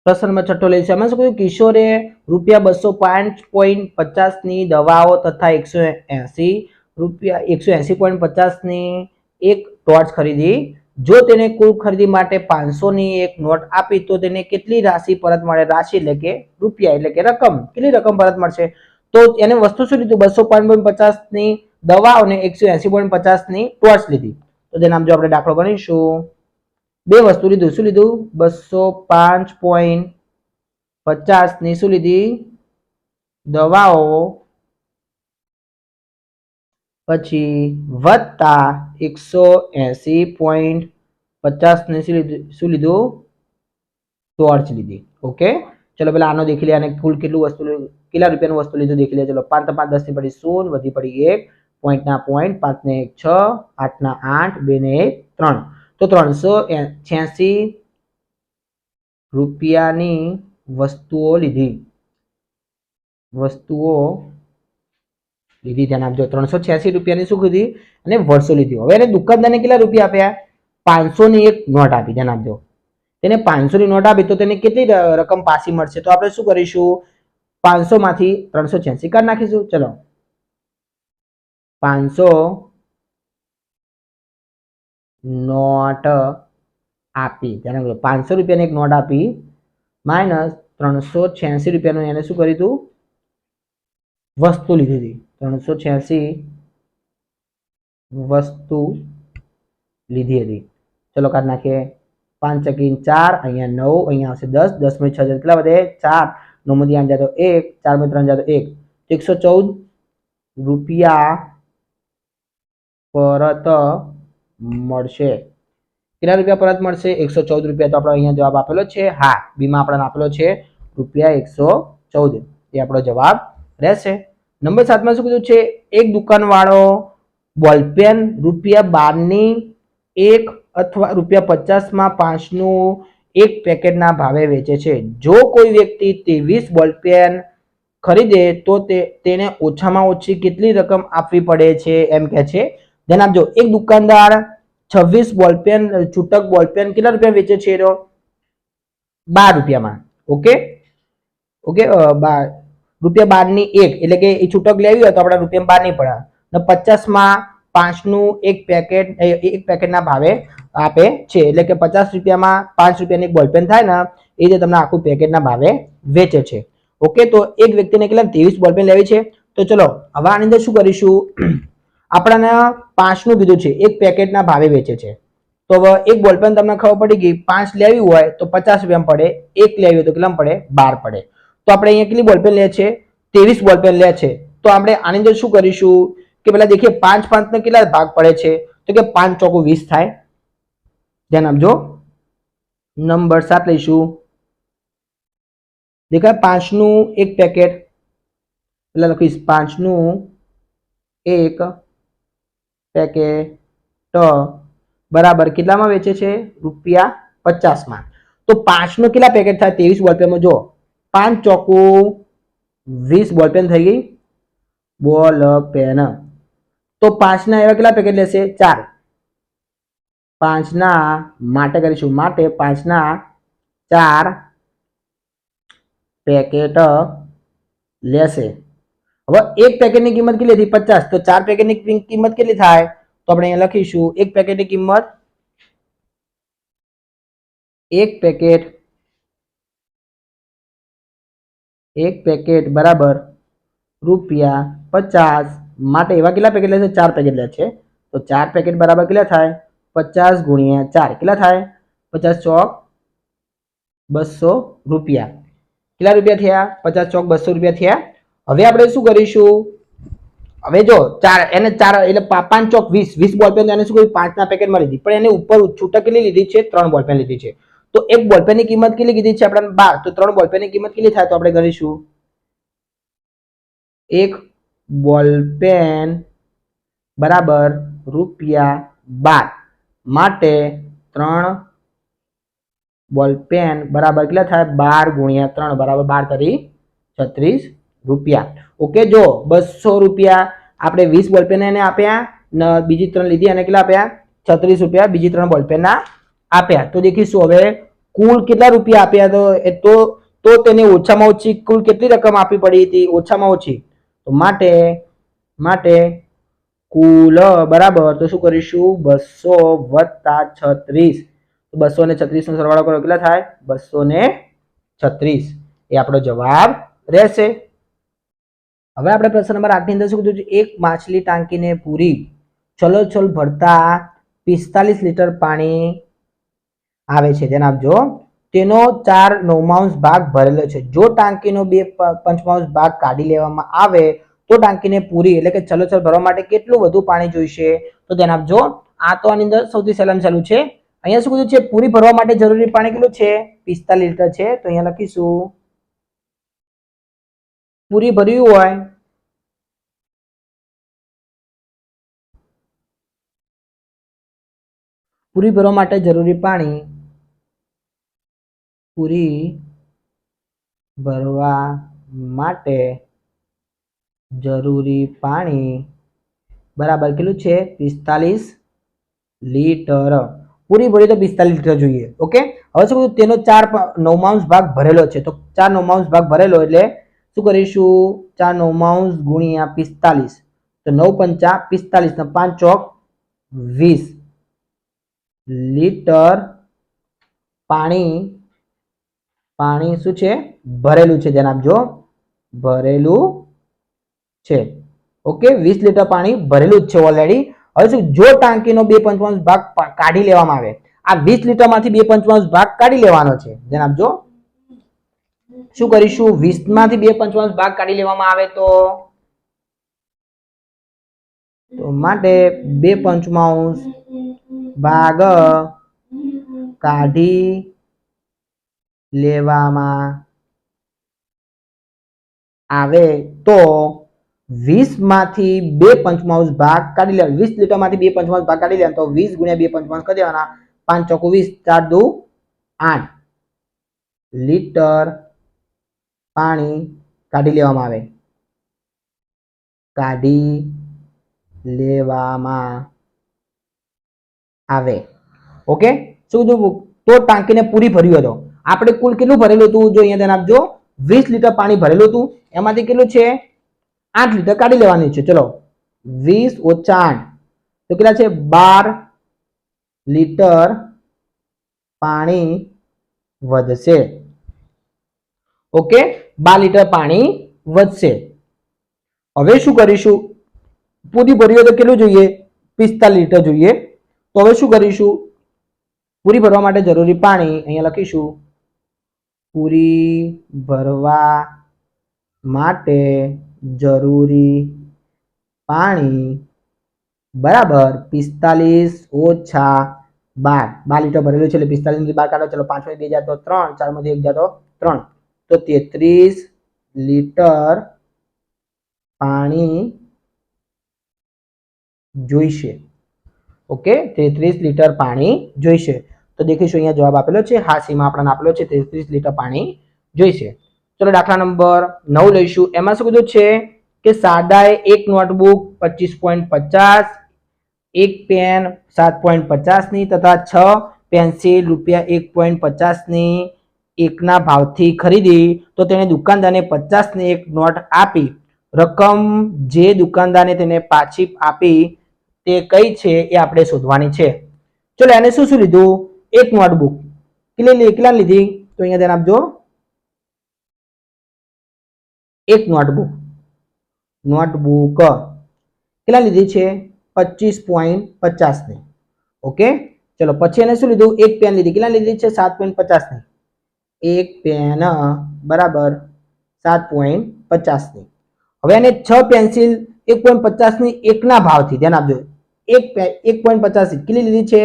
પ્રશ્ન નંબર 6 લે છે આમાં શું કહ્યું કિશોરે ₹205.50 ની દવાઓ તથા 180 180.50 ની એક ટોર્ચ ખરીદી જો તેને કુલ ખરીદી માટે 500 ની એક નોટ આપી તો તેને કેટલી રાશિ પરત મળે રાશિ એટલે કે રૂપિયા એટલે કે રકમ કેટલી રકમ પરત મળશે તો એને વસ્તુ શું લીધું 205.50 ની દવાઓ અને 180.50 ની ટોર્ચ લીધી તો તેના નામ જો આપણે દાખલો ગણીશું બે વસ્તુ લીધું શું લીધું 205.50 ની શું લીધી દવાઓ પછી વત્તા 180.50 ની શું લીધું ટોર્ચ લીધી ઓકે ચલો પેલા આનો દેખી લે અને કુલ કેટલું વસ્તુ કેટલા રૂપિયાનું વસ્તુ લીધું દેખી લે ચલો 5 5 10 ની પડી 0 વધી પડી 1 પોઈન્ટ ના પોઈન્ટ 5 ને 1 6 8 ના 8 2 ને 1 3 તો 386 રૂપિયાની વસ્તુઓ લીધી ધ્યાન આપજો 386 રૂપિયાની શું કીધી અને વર્ષો લીધી હવે એને દુકાનદારને કેટલા રૂપિયા આપ્યા 500 ની એક નોટ આપી ધ્યાન આપજો તેને 500 ની નોટ આપી તો તેને કેટલી રકમ પાછી મળશે તો આપણે શું કરીશું 500 માંથી 386 કાઢી નાખીશું ચલો 500 નોટ આપી ધ્યાન રાખજો 500 રૂપિયાની એક નોટ આપી માઇનસ 386 રૂપિયાનું એને શું કર્યું હતું વસ્તુ લીધી હતી 386 વસ્તુ લીધી હતી ચલો કાઢી નાખીએ 5 ચકી 4 અહીંયા 9 અહીંયા આવશે 10 10 માં 6 કેટલા વધે 4 9 માંથી 8 જાય તો 1 4 માં 3 જાય તો 1 114 રૂપિયા પરત મળશે કેટલા રૂપિયા પરત મળશે 114 રૂપિયા તો આપણો અહીંયા જવાબ આપેલો છે હા બી માં આપણને આપેલો છે રૂપિયા 114 એ આપણો જવાબ રહેશે નંબર 7 માં શું કીધું છે એક દુકાનવાળો બોલપેન ₹12 ની એક અથવા ₹50 માં 5 નું એક પેકેટના ભાવે વેચે છે જો કોઈ વ્યક્તિ 23 બોલપેન ખરીદે તો તેને ઓછામાં ઓછી કેટલી રકમ આપવી પડે છે એમ કહે છે ધ્યાન આપજો એક દુકાનદાર 26 બોલપેન છૂટક બોલપેન કેટલા રૂપિયા વેચે છે ₹12 રૂપિયામાં ઓકે ઓકે ₹12 ની એક એટલે કે એ છૂટક લેવી હોય તો આપણે ₹12 નહીં પડે ને 50 માં 5 નું એક પેકેટના ભાવે આપે છે એટલે કે 50 રૂપિયામાં 5 રૂપિયાની એક બોલપેન થાય ને એ રીતે તમને આખું પેકેટના ભાવે વેચે છે ઓકે તો એક વ્યક્તિને કેટલા 23 બોલપેન લેવી છે તો ચલો હવે આની અંદર શું કરીશું આપણને 5 નું કીધું છે એક પેકેટના ભાવે વેચે છે તો હવે એક બોલપેન તમને ખબર પડી ગઈ 5 લેવી હોય તો 50 રૂપિયામાં પડે એક લેવી હોય તો કેટલામાં પડે 12 પડે તો આપણે અહીંયા કેટલી બોલપેન લે છે 23 બોલપેન લે છે તો આપણે આની અંદર શું કરીશું કે પેલા દેખીએ 5 5 ને કેટલા ભાગ પડે છે તો કે 5 ચોકુ 20 થાય ધ્યાન આપજો નંબર 7 લઈશું દેખાય 5 નું એક પેકેટ એટલે લખીશ 5 નું એક પેકેટ બરાબર કેટલામાં વેચે છે ₹50 માં તો 5 નું કેટલા પેકેટ થાય 23 બોલપેનમાં જો 5 ચોકુ 20 બોલપેન થઈ ગઈ બોલપેન તો 5 ના એવા કેટલા પેકેટ લેશે 4 5 ના માટે કરીશું માટે 5 ના 4 પેકેટ લેશે હવે એક પેકેટની કિંમત કેટલી હતી 50 તો 4 પેકેટની કિંમત કેટલી થાય તો આપણે અહીંયા લખીશું એક પેકેટની કિંમત એક પેકેટ બરાબર ₹50 માટે એવા કેટલા પેકેટ લેશે 4 પેકેટ લે છે તો 4 પેકેટ બરાબર કેટલા થાય 50 ગુણ્યા 4 કેટલા થાય 50 ચોક 200 રૂપિયા કેટલા રૂપિયા થયા 50 ચોક 200 રૂપિયા થયા હવે આપણે શું કરીશું હવે જો 4 એને 4 એટલે 5 ચોક 20 બોલપેન એને શું કર્યું 5 ના પેકેટમાં લીધી પણ એને ઉપર છૂટક કેટલી લીધી છે 3 બોલપેન લીધી છે તો એક બોલપેનની કિંમત કેટલી કીધી છે આપણે 12 તો 3 બોલપેનની કિંમત કેટલી થાય તો આપણે ગણીશું એક બોલપેન બરાબર ₹12 માટે 3 બોલપેન બરાબર કેટલા થાય 12 ગુણ્યા 3 બરાબર 12 તરી 36 રૂપિયા ઓકે જો 200 રૂપિયા આપણે 20 બોલપેન એને આપ્યા ને બીજી 3 લીધી અને કેટલા આપ્યા 36 રૂપિયા બીજી 3 બોલપેનના આપ્યા તો દેખીશું હવે કુલ કેટલા રૂપિયા આપ્યા તો તેને ઓછામાં ઓછી કુલ કેટલી રકમ આપવી પડી હતી? ઓછામાં ઓછી. તો માટે માટે કુલ બરાબર તો શું કરીશું? 200 + 36. 236 નો સરવાળો કરો કેટલા થાય? 236. એ આપણો જવાબ રહેશે. હવે આપણે પ્રશ્ન નંબર 8 ની અંદર શું કીધું છે? એક માછલી ટાંકીને પૂરી છલોછલ ભરતા 45 લીટર પાણી આવે છે. ધ્યાન આપજો. તેનો 4/9 ભાગ ભરેલો છે. જો ટાંકીનો 2/5 ભાગ કાઢી લેવામાં આવે તો ટાંકીને પૂરી એટલે કે છલોછલ ભરવા માટે કેટલું વધુ પાણી જોઈશે? તો ધ્યાન આપજો. આ તો આની અંદર સૌથી સહેલું છે. અહીંયા શું કીધું છે? પૂરી ભરવા માટે જરૂરી પાણી કેટલું છે? 45 લીટર છે. તો અહીંયા લખીશું પૂરી ભરવી હોય પૂરી ભરવા માટે જરૂરી પાણી પૂરી ભરવા માટે જરૂરી પાણી બરાબર કેટલું છે? 45 લીટર. પૂરી ભરી તો 45 લીટર જોઈએ. ઓકે. હવે શું કીધું? તેનો 4/9 ભાગ ભરેલો છે. તો 4/9 ભાગ ભરેલો એટલે શું કરીશું? 4/9 ગુણ્યા 45. તો 9 × 5 = 45 ને 5 ચોક 20 લીટર પાણી શું છે? ભરેલું છે. ધ્યાન આપજો. ભરેલું છે. ઓકે. 20 લીટર પાણી ભરેલું જ છે ઓલરેડી. હવે શું? જો ટાંકીનો 2/5 ભાગ કાઢી લેવામાં આવે, આ 20 લીટર માંથી 2/5 ભાગ કાઢી લેવાનો છે. ધ્યાન આપજો. શું કરીશું? 20 માંથી 2/5 ભાગ કાઢી લેવામાં આવે તો માટે 2/5 ભાગ કાઢી લેવામાં આવે તો 20 માંથી 2/5 ભાગ કાઢી લેવા. 20 લીટર માંથી 2/5 ભાગ કાઢી લેવા તો 20 ગુણ્યા 2/5 કરી દેવાના. 5 ચોક 20, 4 દુ 8 લીટર પાણી કાઢી લેવામાં આવે. કાઢી લેવામાં આવે. ઓકે. શું કીધું? તો ટાંકીને પૂરી ભર્યું હતો. આપણે કુલ કેટલું ભરેલું હતું? જો અહીંયા ધ્યાન આપજો. 20 લીટર પાણી ભરેલું હતું. એમાંથી કેટલું છે? 8 લીટર કાઢી લેવાની છે. ચલો 20 - 8 તો કેટલા છે? 12 લીટર પાણી વધશે. ઓકે. 12 લીટર પાણી વધશે. હવે શું કરીશું? પૂરી ભરી હોય તો કેટલું જોઈએ? 45 લીટર જોઈએ. તો હવે શું કરીશું? પૂરી ભરવા માટે જરૂરી પાણી અહીંયા લખીશું. પૂરી ભરવા માટે જરૂરી પાણી બરાબર 45 - 12. 12 લીટર ભરેલું છે એટલે 45 માંથી 12 કાઢો. ચલો 5 માંથી 2 જાય તો 3, 4 માંથી 1 જાય તો 3. તો 33 લીટર પાણી જોઈશે. ઓકે. 33 લીટર પાણી જોઈશે. તો દેખીશું અહીંયા જવાબ આપેલો છે. હા, સીમા આપણને આપેલો છે 33 લીટર પાણી જોઈશે. ચલો દાખલા નંબર 9 લઈશું. એમાં શું કીધું છે કે સાદાએ એક નોટબુક 25.50, એક પેન 7.50 ની તથા 6 પેન્સિલ ₹1.50 ની એકના ભાવથી ખરીદી તો તેને દુકાનદારને 50 ની એક નોટ આપી. રકમ જે દુકાનદારને તેને પાછી આપી તે કઈ છે એ આપણે શોધવાની છે. ચલો એને શું શું લીધું? એક નોટબુક કેટલા લીધી? તો અહીંયા ધ્યાન આપજો. એક નોટબુક કેટલા લીધી છે? 25.50 ની. ઓકે. ચલો પછી એને શું લીધું? એક પેન લીધી. કેટલા લીધી છે? 7.50 ની. એક પેન બરાબર 7.50 ની. હવે એને 6 પેન્સિલ 1.50 ની એકના ભાવથી. ધ્યાન આપજો. 1.50 કેટલી લીધી છે?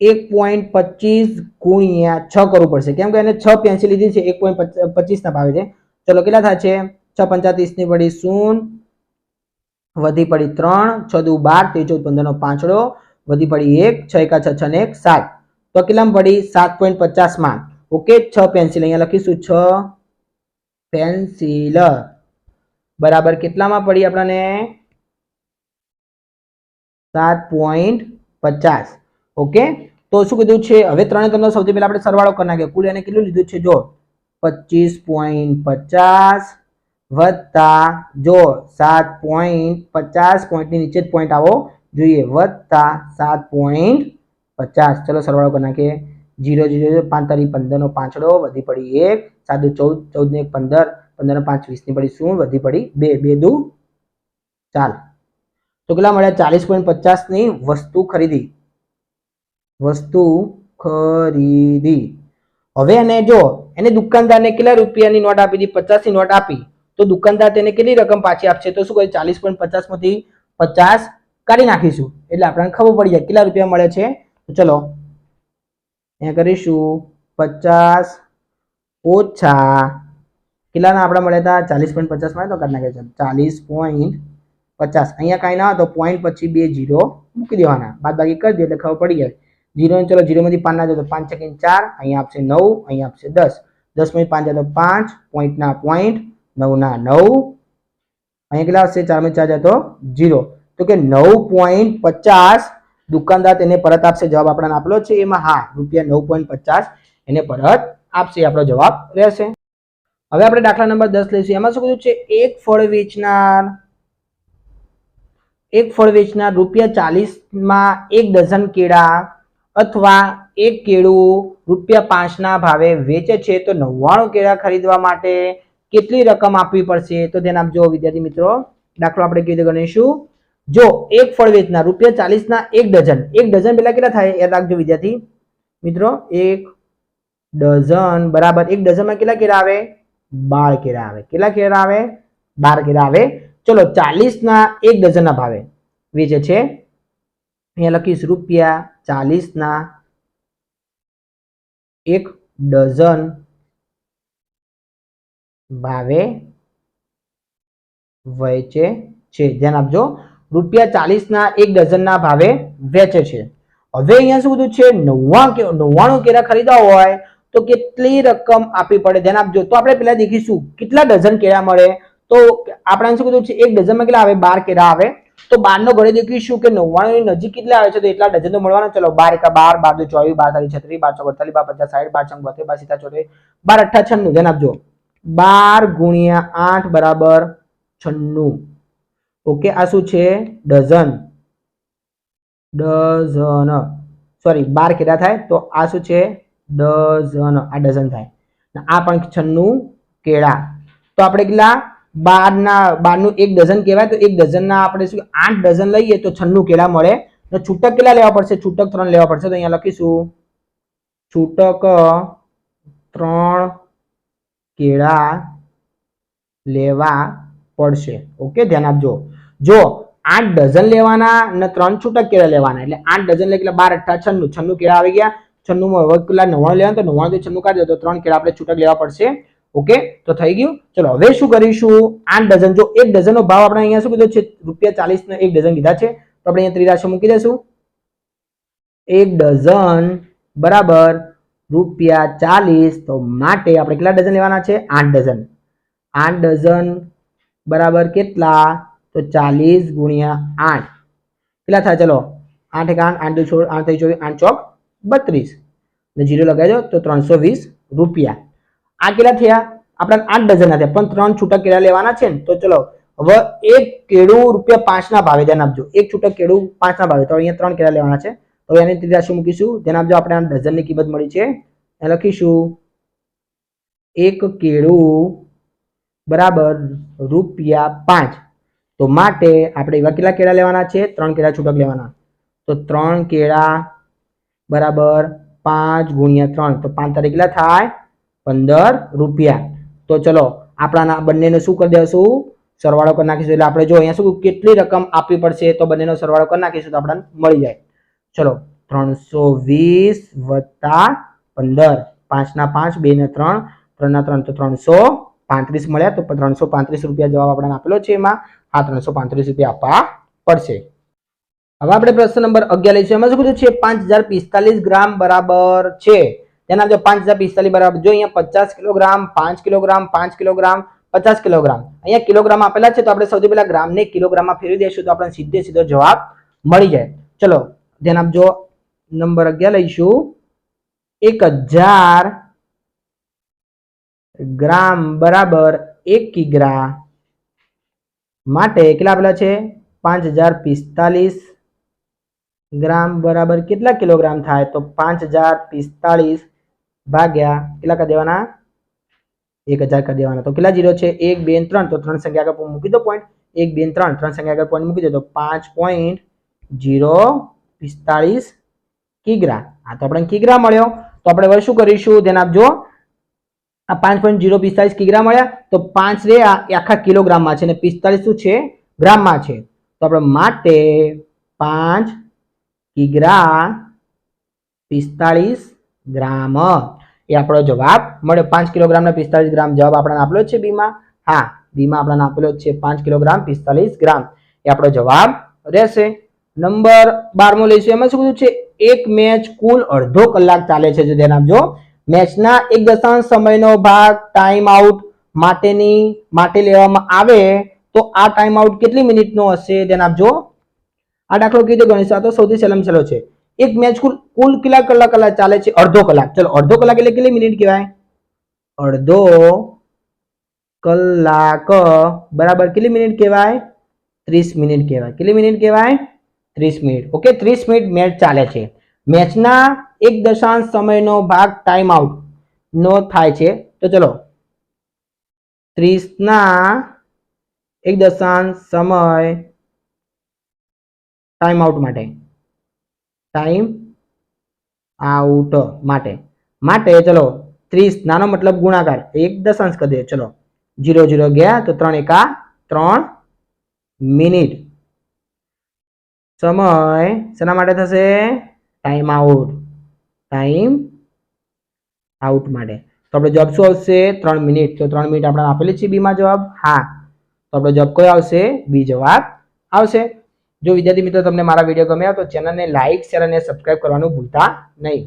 1.25 ગુણ્યા 6 કરવું પડશે. કેમ કે એને 6 પેન્સિલ લીધી છે 1.25 ના ભાવે છે. ચલો કેટલા થાય છે? 6 × 5 = 30 ની પડી 0 વધી પડી 3, 6 દુ 12, 13 14 15 નો 5 વધી પડી 1, 6 × 1 = 6 ને 1 7. તો કેટલામાં પડી? 7.50 માં. ઓકે. 6 પેન્સિલ અહીંયા લખીશું. 6 પેન્સિલ બરાબર કેટલામાં પડી આપણને? 7.50. ઓકે. તો શું કીધું છે હવે ત્રણે ત્રણનો સૌથી પહેલા આપણે સરવાળો કરી નાખ્યો કુલ એને કેટલું લીધું છે જો 25.50 વત્તા જો 7.50 પોઈન્ટની નીચે જ પોઈન્ટ આવો જોઈએ વત્તા 7.50 ચલો સરવાળો કરી નાખીએ 0 0 5 તારી 15 નો પાંચડો વધી પડી 1 7 14 14 ને 15 15 ને 5 20 ની પડી શું વધી પડી 2 2 દુ 4 તો કેટલા મળ્યા 40.50 ની વસ્તુ ખરીદી હવે એને જો એને દુકાનદારને કેટલા રૂપિયાની નોટ આપી દી 50 ની નોટ આપી તો દુકાનદાર તેને કેટલી રકમ પાછી આપશે તો શું કહે 40.50 માંથી 50 કાઢી નાખીશું એટલે આપણને ખબર પડી જાય કેટલા રૂપિયા મળે છે તો ચલો અહીંયા કરીશું 50 ઓછા કેટલાના આપણે મળ્યા હતા 40.50 માં તો કાઢી નાખીએ 40.50 અહીંયા કાંઈ ના તો પોઈન્ટ પછી 2 0 મૂકી દેવાના બાદબાકી કરી દે એટલે ખબર પડી જાય 0 ચલો 0 માંથી 5 ના જાય તો 5 છેકીને 4 અહીંયા આપશે 9 અહીંયા આપશે 10 10 માંથી 5 જાય તો 5 પોઈન્ટ ના પોઈન્ટ 9 ના 9 અહીંયા કેટલા આવશે 4 માંથી 4 જાય તો 0 તો કે 9.50 દુકાનદાર તેને પરત આપશે જવાબ આપણને આપેલો છે એમાં હા રૂપિયા 9.50 એને પરત આપશે આપણો જવાબ રહેશે હવે આપણે દાખલા નંબર 10 લઈશું એમાં શું કીધું છે એક ફળ વેચનાર રૂપિયા 40 માં 1 ડઝન કેળા અથવા એક કેળું રૂપિયા 5 ના ભાવે વેચે છે તો 99 કેળા ખરીદવા માટે કેટલી રકમ આપવી પડશે તો ધ્યાન આપજો વિદ્યાર્થી મિત્રો દાખલો આપણે કેવી રીતે ગણીશું જો એક ફળ વેચનાર રૂપિયા 40 ના 1 ડઝન પેલા કેટલા થાય યાદ રાખજો વિદ્યાર્થી મિત્રો 1 ડઝન બરાબર 1 ડઝનમાં કેટલા કેળા આવે 12 કેળા આવે કેટલા કેળા આવે 12 કેળા આવે ચલો 40 ના 1 ડઝન ના ભાવે વેચે છે અહીંયા લખીશ રૂપિયા 40 ના 1 ડઝન ભાવે વેચે છે ધ્યાન આપજો રૂપિયા 40 ના 1 ડઝન ના ભાવે વેચે છે હવે અહીંયા શું કીધું છે 99 કેળા ખરીદવા હોય તો કેટલી રકમ આપવી પડે ધ્યાન આપજો તો આપણે પહેલા દેખીશું કેટલા ડઝન કેળા મળે તો આપણે શું કીધું છે 1 ડઝનમાં કેટલા આવે 12 કેળા આવે તો 12 નો ઘરે દેખીશું કે 99 ની નજીક કેટલા આવે છે તો એટલા ડઝન તો મળવાના ચલો 12 એકા 12 12 24 12 36 12 48 12 50 60 12 52 12 96 ધ્યાન આપજો 12 ગુણ્યા 8 બરાબર 96 ઓકે આ શું છે ડઝન સોરી 12 કેટલા થાય તો આ શું છે ડઝન આ ડઝન થાય આ પણ 96 કેળા તો આપણે કેટલા 12 નું 1 ડઝન કહેવાય તો 1 ડઝન ના આપણે શું 8 ડઝન લઈએ તો 96 કેળા મળે તો છૂટક કેટલા લેવા પડશે છૂટક 3 લેવા પડશે તો અહીંયા લખીશું છૂટક 3 કેળા લેવા પડશે ઓકે ધ્યાન આપજો જો 8 ડઝન લેવાના અને 3 છૂટક કેળા લેવાના એટલે 8 ડઝન એટલે 12 8 96 કેળા આવી ગયા 96 માં હવે કેટલા 99 લેવાના તો 99 થી 96 કાઢી દો તો 3 કેળા આપણે છૂટક લેવા પડશે ઓકે તો થઈ ગયું ચલો હવે શું કરીશું 8 ડઝન જો 1 ડઝન નો ભાવ આપણે અહીંયા શું કીધું છે રૂપિયા 40 નો 1 ડઝન કીધા છે તો આપણે અહીંયા ત્રિરાશી મૂકી દેશું 1 ડઝન બરાબર રૂપિયા 40 તો માટે આપણે કેટલા ડઝન લેવાના છે 8 ડઝન 8 ડઝન બરાબર કેટલા તો 40 ગુણ્યા 8 કેટલા થાય ચલો 8 એક 8 8 2 8 3 24 8 ચોક 32 ને 0 લગાવી દો તો 320 રૂપિયા આ કેટલા થયા આપણે 8 ડઝન ના થયા પણ 3 છૂટક કેળા લેવાના છે ને તો ચલો હવે એક કેળું રૂપિયા 5 ના ભાવે ધ્યાન આપજો એક છૂટક કેળું 5 ના ભાવે તો અહીંયા 3 કેળા લેવાના છે તો એની ત્રિરાશી મૂકીશું ધ્યાન આપજો આપણે આ ડઝન ની કિંમત મળી છે એ લખીશું એક કેળું બરાબર રૂપિયા 5 તો માટે આપણે એવા કેટલા કેળા લેવાના છે 3 કેળા છૂટક લેવાના તો 3 કેળા બરાબર 5 ગુણ્યા 3 તો 5 તારીખ કેટલા થાય 15 રૂપિયા તો ચલો આપણા બંનેને શું કરી દેશું સરવાળો કરી નાખીશું એટલે આપણે જો અહીંયા શું કેટલી રકમ આપવી પડશે તો બંનેનો સરવાળો કરી નાખીશું તો આપણને મળી જાય ચલો 320 વત્તા 15 5 ના 5 2 ના 3 3 ના 3 તો 335 મળ્યા તો 335 રૂપિયા જવાબ આપણને આપેલો છે એમાં આ 335 રૂપિયા આપવા પડશે હવે આપણે પ્રશ્ન નંબર 11 લઈશું એમાં શું કીધું છે 5045 ગ્રામ બરાબર છે તેના જો 5045 બરાબર જો અહીંયા 50 કિલોગ્રામ 5 કિલોગ્રામ 5 કિલોગ્રામ 50 કિલોગ્રામ અહીંયા કિલોગ્રામ આપેલા છે તો આપણે સૌથી પહેલા ગ્રામને કિલોગ્રામમાં ફેરવી દઈશું તો આપણને સીધો જવાબ મળી જાય ચલો ધ્યાન આપજો નંબર 11 લઈશું 1000 ગ્રામ બરાબર 1 કિગ્રા માટે કેટલા આપેલા છે 5045 ગ્રામ બરાબર કેટલા કિલોગ્રામ થાય તો 5045 ભાગ્યા કેટલા કરી દેવાના 1000 કરી દેવાના તો કેટલા જીરો છે 1 2 3 તો ત્રણ સંખ્યા આગળ મૂકી દો પોઈન્ટ 1 2 3 ત્રણ સંખ્યા આગળ પોઈન્ટ મૂકી દો તો 5.045 કિગ્રા આ તો આપણે કિગ્રા મળ્યો તો આપણે હવે શું કરીશું ધ્યાન આપજો આ 5.045 કિગ્રા મળ્યા તો 5 રે આ આખા કિલોગ્રામમાં છે અને 45 શું છે ગ્રામમાં છે તો આપણે માટે 5 કિગ્રા 45 ગ્રામ એ આપણો જવાબ મળ્યો 5 કિલોગ્રામ ને 45 ગ્રામ જવાબ આપણને આપેલો છે બી માં હા બી માં આપણને આપેલો છે 5 કિલોગ્રામ 45 ગ્રામ એ આપણો જવાબ રહેશે નંબર 12મો લઈશું એમાં શું કીધું છે એક મેચ કુલ અડધો કલાક ચાલે છે જો ધ્યાન આપજો મેચના 1 દશાંશ સમયનો ભાગ ટાઈમ આઉટ માટે લેવામાં આવે તો આ ટાઈમ આઉટ કેટલી મિનિટનો હશે ધ્યાન આપજો આ દાખલો કીધો ગણેશ આ તો સૌથી સહેલામાં છે એક મેચ કુલ કેટલા કલાક ચાલે છે અડધો કલાક ચલો અડધો કલાક એટલે કેટલી મિનિટ કહેવાય અડધો કલાક બરાબર કેટલી મિનિટ કહેવાય 30 મિનિટ કહેવાય કેટલી મિનિટ કહેવાય 30 મિનિટ ઓકે 30 મિનિટ મેચ ચાલે છે મેચના 1 દશાંશ સમયનો ભાગ ટાઈમ આઉટ નો થાય છે તો ચલો 30 ના 1 દશાંશ સમય ટાઈમ આઉટ માટે ચલો 30 નાનો મતલબ ગુણાકાર 1 દશાંશ કરી દે ચલો 0 0 ગયા તો 3 એકા 3 મિનિટ સમય શેના માટે થશે ટાઈમ આઉટ માટે તો આપણે જવાબ શું આવશે 3 મિનિટ તો 3 મિનિટ આપણે આપેલી છે બી માં જવાબ હા તો આપણો જવાબ કયો આવશે બી જવાબ આવશે જો વિદ્યાર્થી મિત્રો તમને મારા વિડીયો ગમ્યા તો ચેનલને લાઈક શેર અને સબસ્ક્રાઇબ કરવાનું ભૂલતા નહીં